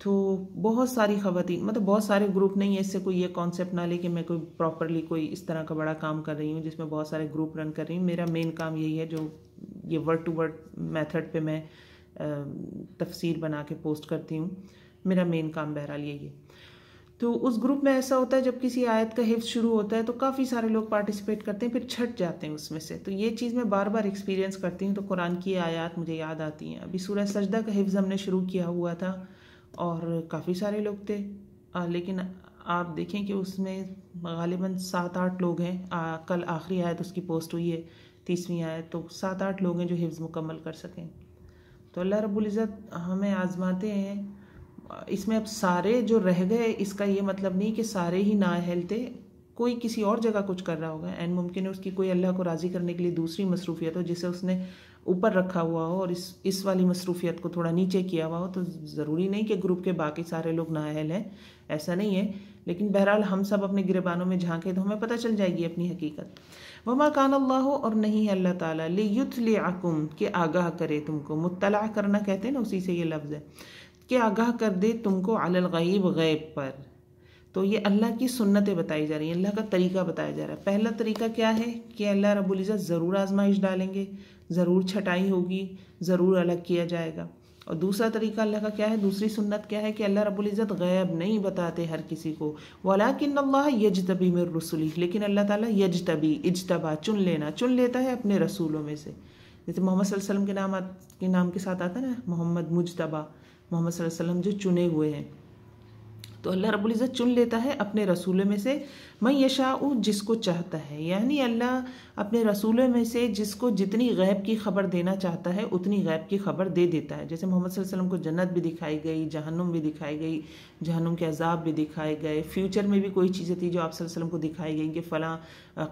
تو بہت ساری خواتین، مطلب بہت سارے گروپ نہیں ہے، اس سے کوئی یہ کانسیپٹ نہ لے کہ میں کوئی پراپرلی کوئی اس طرح کا بڑا کام کر رہی ہوں جس میں بہت سارے گروپ رن کر رہی ہوں. میرا مین کام یہی ہے جو یہ ورڈ ٹو ورڈ میتھڈ پہ میں تفسیر بنا کے پوسٹ کرتی ہوں. میرا مین کام بہرحال یہی ہے. تو اس گروپ میں ایسا ہوتا ہے جب کسی آیت کا حفظ شروع ہوتا ہے تو کافی سارے لوگ پارٹیسپیٹ کرتے ہیں، پھر چھٹ جاتے ہیں اس میں سے. تو یہ چیز میں بار بار ایکسپیرینس کرتی ہوں، تو قرآن کی آیات مجھے یاد آتی ہیں. ابھی سورہ سجدہ کا حفظ ہم نے شروع کیا ہوا تھا اور کافی سارے لوگ تھے، لیکن آپ دیکھیں کہ اس میں غالباً 7-8 لوگ ہیں. کل آخری آیت اس کی پوسٹ ہوئی ہے، 30ویں آیت، تو 7-8 لوگ ہیں جو حفظ مکمل کر سکیں. تو اللہ رب العزت ہمیں آزماتے ہیں. اس میں اب سارے جو رہ گئے اس کا یہ مطلب نہیں کہ سارے ہی نااہل تھے، کوئی کسی اور جگہ کچھ کر رہا ہوگا، اینڈ ممکن ہے اس کی کوئی اللہ کو راضی کرنے کے لیے دوسری مصروفیت ہو جسے اس نے اوپر رکھا ہوا ہو اور اس والی مصروفیت کو تھوڑا نیچے کیا ہوا ہو. تو ضروری نہیں کہ گروپ کے باقی سارے لوگ نااہل ہیں، ایسا نہیں ہے. لیکن بہرحال ہم سب اپنے گریبانوں میں جھانکیں تو ہمیں پتہ چل جائے گی اپنی حقیقت. وما کان اللہ، اور نہیں ہے اللہ تعالیٰ، لیطلعکم، کہ آگاہ کرے تم کو. مطلع کرنا کہتے ہیں نا، اسی سے یہ لفظ ہے کہ آگاہ کر دے تم کو، علی الغیب، غیب پر. تو یہ اللہ کی سنتیں بتائی جا رہی ہیں، اللہ کا طریقہ بتایا جا رہا ہے. پہلا طریقہ کیا ہے کہ اللہ رب العزت ضرور آزمائش ڈالیں گے، ضرور چھٹائی ہوگی، ضرور الگ کیا جائے گا. اور دوسرا طریقہ اللہ کا کیا ہے، دوسری سنت کیا ہے کہ اللہ رب العزت غیب نہیں بتاتے ہر کسی کو. وَلَٰكِنَّ اللَّهَ يَجْتَبِي مِن رُسُلِهِ، لیکن اللہ تعالیٰ یجتبی، اجتبا، چن لیتا ہے اپنے رسولوں میں سے. جیسے محمد صلی اللہ علیہ وسلم کے نام کے ساتھ آتا ہے نا، محمد مجتبی، محمد صلی اللہ علیہ وسلم جو چنے ہوئے ہیں. تو اللہ رب العزت چن لیتا ہے اپنے رسولوں میں سے من یشاء، جس کو چاہتا ہے. یعنی اللہ اپنے رسولوں میں سے جس کو جتنی غیب کی خبر دینا چاہتا ہے اتنی غیب کی خبر دے دیتا ہے. جیسے محمد صلی اللہ علیہ وسلم کو جنت بھی دکھائی گئی، جہنم بھی دکھائی گئی، جہنم کے عذاب بھی دکھائے گئے. فیوچر میں بھی کوئی چیزیں تھی جو آپ صلی اللہ علیہ وسلم کو دکھائی گئی کہ فلاں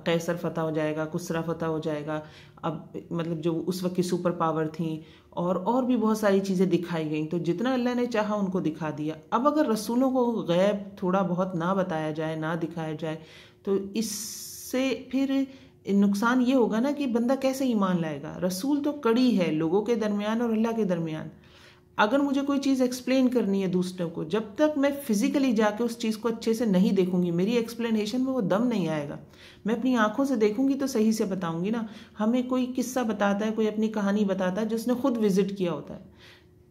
قیصر فتح ہو جائے گا، کسرا فتح ہو جائے گا. اب مطلب جو اس وقت کی سپر پاور تھیں اور بھی بہت ساری چیزیں دکھائی گئیں. تو جتنا اللہ نے چاہا ان کو دکھا دیا. اب اگر رسولوں کو غیب تھوڑا بہت نہ بتایا جائے، نہ دکھایا جائے، تو اس سے پھر نقصان یہ ہوگا نا کہ بندہ کیسے ایمان لائے گا. رسول تو کڑی ہے لوگوں کے درمیان اور اللہ کے درمیان. اگر مجھے کوئی چیز ایکسپلین کرنی ہے دوسروں کو، جب تک میں فزیکلی جا کے اس چیز کو اچھے سے نہیں دیکھوں گی، میری ایکسپلینیشن میں وہ دم نہیں آئے گا. میں اپنی آنکھوں سے دیکھوں گی تو صحیح سے بتاؤں گی نا. ہمیں کوئی قصہ بتاتا ہے، کوئی اپنی کہانی بتاتا ہے جس نے خود وزٹ کیا ہوتا ہے،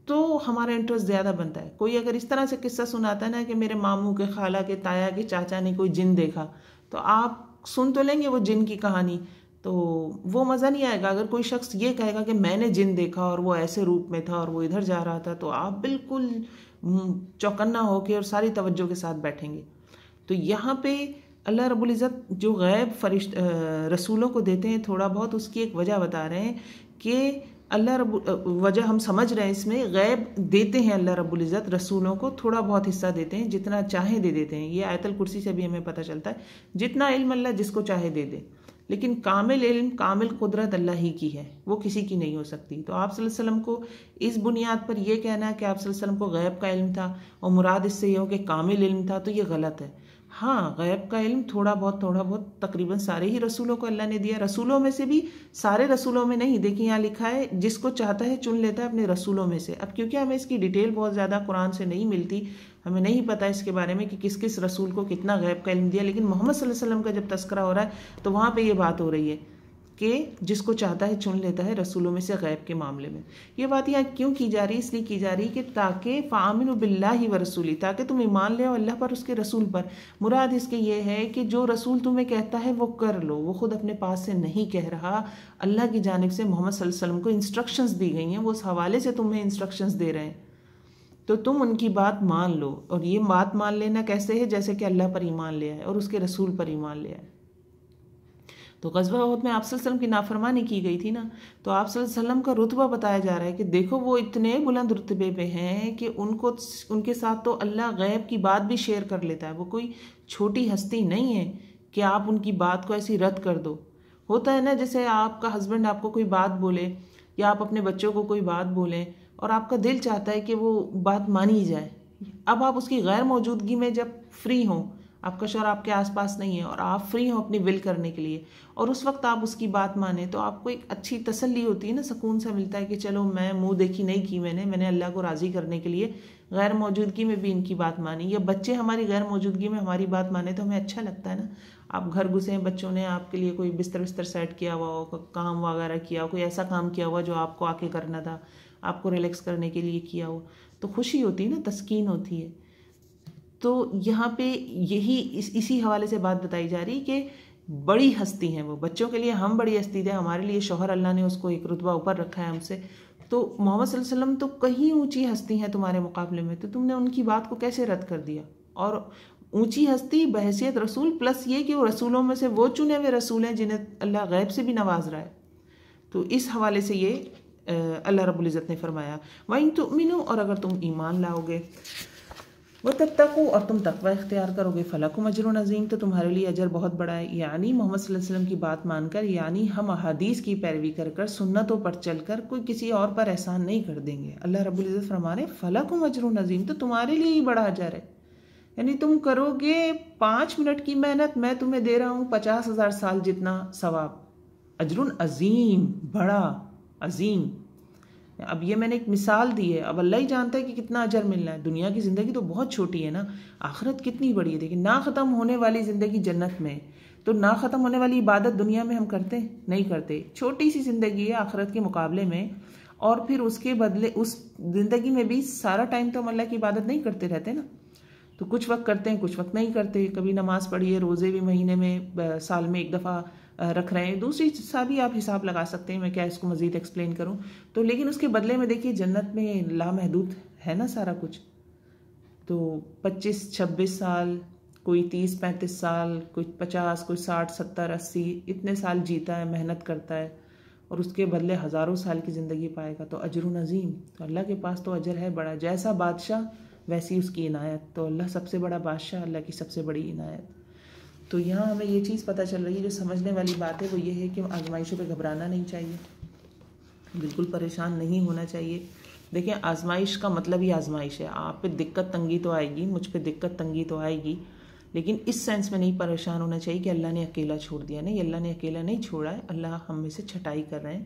تو ہمارا انٹرسٹ زیادہ بنتا ہے. کوئی اگر اس طرح سے قصہ سناتا ہے نا کہ میرے ماموں کے، خالہ کے، تایا کے چاچا نے کوئی جن دیکھا، تو آپ سن تو لیں گے وہ جن کی کہانی، تو وہ مزہ نہیں آئے گا. اگر کوئی شخص یہ کہے گا کہ میں نے جن دیکھا اور وہ ایسے روپ میں تھا اور وہ ادھر جا رہا تھا، تو آپ بالکل چوکنا ہو کے اور ساری توجہ کے ساتھ بیٹھیں گے. تو یہاں پہ اللہ رب العزت جو غیب رسولوں کو دیتے ہیں تھوڑا بہت، اس کی ایک وجہ بتا رہے ہیں کہ اللہ وجہ ہم سمجھ رہے ہیں اس میں، غیب دیتے ہیں اللہ رب العزت رسولوں کو، تھوڑا بہت حصہ دیتے ہیں، جتنا چاہیں دے دیتے ہیں. یہ آیت الکرسی سے بھی ہمیں پتہ چلتا ہے، جتنا علم اللہ جس کو چاہے دے دے. لیکن کامل علم، کامل قدرت اللہ ہی کی ہے، وہ کسی کی نہیں ہو سکتی. تو آپ صلی اللہ علیہ وسلم کو اس بنیاد پر یہ کہنا ہے کہ آپ صلی اللہ علیہ وسلم کو غیب کا علم تھا اور مراد اس سے یہ ہو کہ کامل علم تھا، تو یہ غلط ہے. ہاں، غیب کا علم تھوڑا بہت تقریباً سارے ہی رسولوں کو اللہ نے دیا. رسولوں میں سے بھی سارے رسولوں میں نہیں. دیکھیں یہاں لکھا ہے جس کو چاہتا ہے چن لیتا ہے اپنے رسولوں میں سے. اب کیونکہ ہمیں اس کی ڈیٹیل بہت زیادہ قرآن سے نہیں ملتی، ہمیں نہیں پتا اس کے بارے میں کہ کس کس رسول کو کتنا غیب کا علم دیا، لیکن محمد صلی اللہ علیہ وسلم کا جب تذکرہ ہو رہا ہے تو وہاں پہ یہ بات ہو رہی ہے کہ جس کو چاہتا ہے چن لیتا ہے رسولوں میں سے غیب کے معاملے میں. یہ بات یہاں کیوں کی جا رہی؟ اس لیے کی جا رہی کہ تاکہ فآمنوا باللہ ورسولہ، تاکہ تم ایمان لے اللہ پر، اس کے رسول پر. مراد اس کے یہ ہے کہ جو رسول تمہیں کہتا ہے وہ کر لو. وہ خود اپنے پاس سے نہیں کہہ رہا، اللہ کی جانب سے محمد صلی اللہ علیہ وسلم کو انسٹرکشنز دی گئی ہیں، وہ اس حوالے سے تمہیں انسٹرکشنز دے رہے ہیں، تو تم ان کی بات مان لو. اور یہ بات مان لینا کیسے ہے؟ جیسے کہ اللہ پر ایمان لے آئے اور اس کے رسول پر ایمان لے آئے. تو غزوہ احد میں آپ صلی اللہ علیہ وسلم کی نافرمانی کی گئی تھی نا، تو آپ صلی اللہ علیہ وسلم کا رتبہ بتایا جا رہا ہے کہ دیکھو وہ اتنے بلند رتبے پہ ہیں کہ ان کے ساتھ تو اللہ غیب کی بات بھی شیئر کر لیتا ہے. وہ کوئی چھوٹی ہستی نہیں ہے کہ آپ ان کی بات کو ایسی رد کر دو. ہوتا ہے نا جیسے آپ کا ہسبینڈ آپ کو کوئی بات بولے یا آپ اپنے بچوں کو کوئی بات بولیں اور آپ کا دل چاہتا ہے کہ وہ بات مانی جائے. اب آپ اس کی غیر موجودگی میں جب فری ہوں، آپ کا شوہر آپ کے آس پاس نہیں ہے اور آپ فری ہوں اپنی ول کرنے کے لیے، اور اس وقت آپ اس کی بات مانیں تو آپ کو ایک اچھی تسلی ہوتی ہے نا، سکون سا ملتا ہے کہ چلو میں منہ دیکھی نہیں کی، میں نے اللہ کو راضی کرنے کے لیے غیر موجودگی میں بھی ان کی بات مانی، یا بچے ہماری غیر موجودگی میں ہماری بات مانے تو ہمیں اچھا لگتا ہے نا۔ آپ گھر گھسے ہیں، بچوں نے آپ کے لیے کوئی بستر سیٹ کیا ہوا ہو، کام وغیرہ کیا ہو، کوئی ایسا کام کیا ہوا جو آپ کو آ کے کرنا تھا، آپ کو ریلیکس کرنے کے لیے کیا ہو، تو خوشی ہوتی ہے نا، تسکین ہوتی ہے۔ تو یہاں پہ یہی اسی حوالے سے بات بتائی جا رہی کہ بڑی ہستی ہیں وہ، بچوں کے لیے ہم بڑی ہستی تھے، ہمارے لیے شوہر اللہ نے اس کو ایک رتبہ اوپر رکھا ہے ہم سے، تو محمد صلی اللہ علیہ وسلم تو کہیں اونچی ہستی ہیں تمہارے مقابلے میں، تو تم نے ان کی بات کو کیسے رد کر دیا؟ اور اونچی ہستی بحیثیت رسول، پلس یہ کہ وہ رسولوں میں سے وہ چنے ہوئے رسول ہیں جنہیں اللہ غیب سے بھی نواز رہا ہے۔ تو اس حوالے سے یہ اللہ رب العزت نے فرمایا وَإِن تُؤْمِنُوا، اور اگر تم ایمان لاؤ گے، وَتَتَّقُوا، اور تم تقوی اختیار کرو گے، فَلَكُمْ أَجْرٌ عَظِيمٌ، تو تمہارے لیے اجر بہت بڑا ہے۔ یعنی محمد صلی اللہ علیہ وسلم کی بات مان کر، یعنی ہم احادیث کی پیروی کر کر، سنتوں پر چل کر کوئی کسی اور پر احسان نہیں کر دیں گے۔ اللہ رب العزت فرما رہے فَلَكُمْ أَجْرٌ عَظِيمٌ، تو تمہارے لیے ہی بڑا اجر ہے۔ یعنی تم کرو گے 5 منٹ کی محنت، میں تمہیں دے رہا ہوں 50,000 سال جتنا ثواب۔ اجر عظیم، بڑا، عظیم۔ اب یہ میں نے ایک مثال دی ہے، اب اللہ ہی جانتا ہے کہ کتنا اجر ملنا ہے۔ دنیا کی زندگی تو بہت چھوٹی ہے نا، آخرت کتنی بڑی ہے۔ دیکھیں، نہ ختم ہونے والی زندگی جنت میں، تو نہ ختم ہونے والی عبادت دنیا میں ہم کرتے نہیں کرتے، چھوٹی سی زندگی ہے آخرت کے مقابلے میں، اور پھر اس کے بدلے اس زندگی میں بھی سارا ٹائم تو ہم اللہ کی عبادت نہیں کرتے رہتے نا، تو کچھ وقت کرتے ہیں، کچھ وقت نہیں کرتے۔ کبھی نماز پڑھیے، روزے بھی مہینے میں، سال میں ایک دفعہ رکھ رہے ہیں، دوسری سا بھی آپ حساب لگا سکتے ہیں، میں کیا اس کو مزید ایکسپلین کروں۔ تو لیکن اس کے بدلے میں دیکھیے جنت میں لامحدود ہے نا سارا کچھ، تو 25-26 سال، کوئی 30-35 سال، کوئی 50، کوئی 60، 70، 80 اتنے سال جیتا ہے، محنت کرتا ہے، اور اس کے بدلے ہزاروں سال کی زندگی پائے گا، تو اجر عظیم۔ تو اللہ کے پاس تو اجر ہے بڑا، جیسا بادشاہ ویسی اس کی عنایت، تو اللہ سب سے بڑا بادشاہ، اللہ کی سب سے بڑی عنایت۔ تو یہاں ہمیں یہ چیز پتہ چل رہی ہے، جو سمجھنے والی بات ہے وہ یہ ہے کہ آزمائشوں پہ گھبرانا نہیں چاہیے، بالکل پریشان نہیں ہونا چاہیے۔ دیکھیں، آزمائش کا مطلب ہی آزمائش ہے، آپ پہ دقت تنگی تو آئے گی، مجھ پہ دقت تنگی تو آئے گی، لیکن اس سینس میں نہیں پریشان ہونا چاہیے کہ اللہ نے اکیلا چھوڑ دیا۔ نہیں، اللہ نے اکیلا نہیں چھوڑا ہے، اللہ ہم میں سے چھٹائی کر رہے ہیں،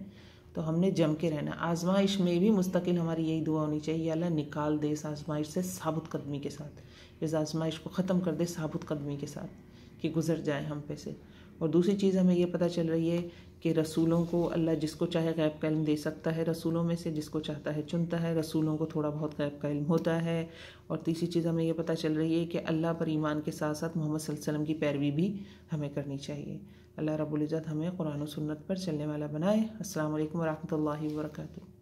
تو ہم نے جم کے رہنا ہے۔ آزمائش میں بھی مستقل ہماری یہی دعا ہونی چاہیے، یا اللہ نکال دے اس آزمائش سے ثابت قدمی کے ساتھ، اس آزمائش کو ختم کر دے ثابت قدمی کے ساتھ، کہ گزر جائے ہم پہ سے۔ اور دوسری چیز ہمیں یہ پتہ چل رہی ہے کہ رسولوں کو اللہ جس کو چاہے غیب کا علم دے سکتا ہے، رسولوں میں سے جس کو چاہتا ہے چنتا ہے، رسولوں کو تھوڑا بہت غیب کا علم ہوتا ہے۔ اور تیسری چیز ہمیں یہ پتہ چل رہی ہے کہ اللہ پر ایمان کے ساتھ ساتھ محمد صلی اللہ علیہ وسلم کی پیروی بھی ہمیں کرنی چاہیے۔ اللہ رب العزت ہمیں قرآن و سنت پر چلنے والا بنائے۔ السلام علیکم ورحمۃ اللہ وبرکاتہ۔